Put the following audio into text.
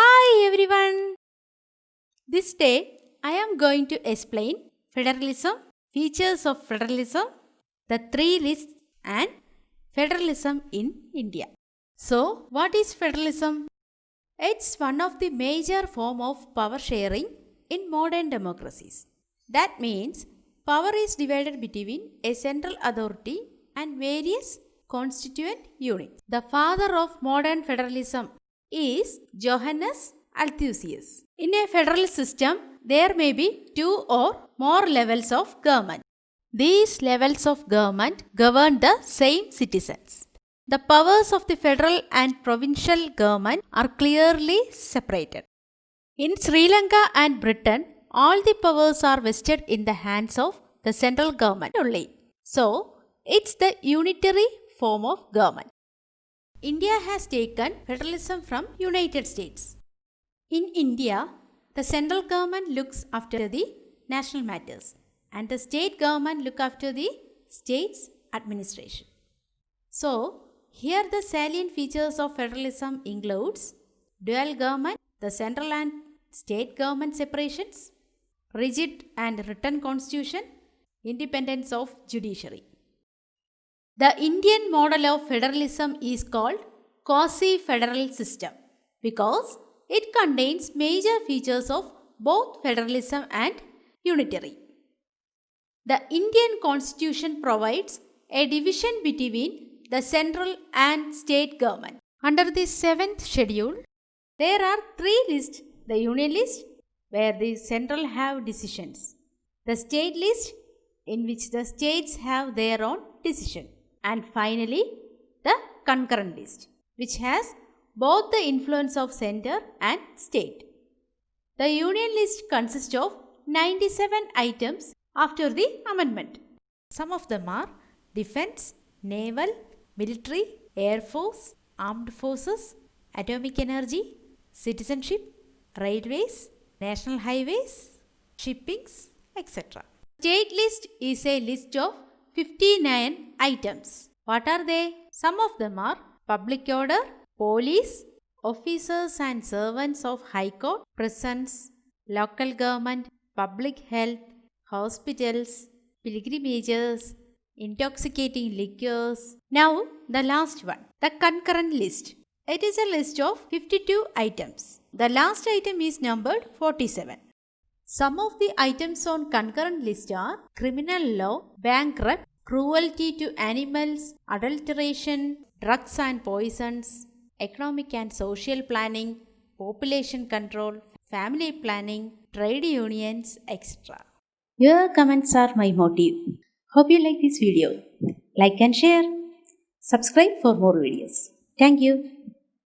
Hi everyone! This day I am going to explain federalism, features of federalism, the three lists, and federalism in India. So, what is federalism? It's one of the major form of power sharing in modern democracies. That means power is divided between a central authority and various constituent units. The father of modern federalism is Johannes Althusius. In a federal system, there may be two or more levels of government. These levels of government govern the same citizens. The powers of the federal and provincial government are clearly separated. In Sri Lanka and Britain, all the powers are vested in the hands of the central government only. So, it's the unitary form of government. India has taken federalism from United States. In India, the central government looks after the national matters and the state government look after the state's administration. So, here the salient features of federalism includes dual government, the central and state government separations, rigid and written constitution, independence of judiciary. The Indian model of federalism is called quasi-federal system because it contains major features of both federalism and unitary. The Indian constitution provides a division between the central and state government. Under the 7th schedule, there are three lists: the union list, where the central have decisions; the state list, in which the states have their own decision; and finally, the concurrent list, which has both the influence of center and state. The union list consists of 97 items after the amendment. Some of them are defense, naval, military, air force, armed forces, atomic energy, citizenship, railways, national highways, shippings, etc. State list is a list of 59 items. What are they? Some of them are public order, police, officers and servants of high court, prisons, local government, public health, hospitals, pilgrimages, intoxicating liquors. Now the last one, the concurrent list. It is a list of 52 items. The last item is numbered 47. Some of the items on concurrent list are criminal law, bankrupt, cruelty to animals, adulteration, drugs and poisons, economic and social planning, population control, family planning, trade unions, etc. Your comments are my motive. Hope you like this video. Like and share. Subscribe for more videos. Thank you.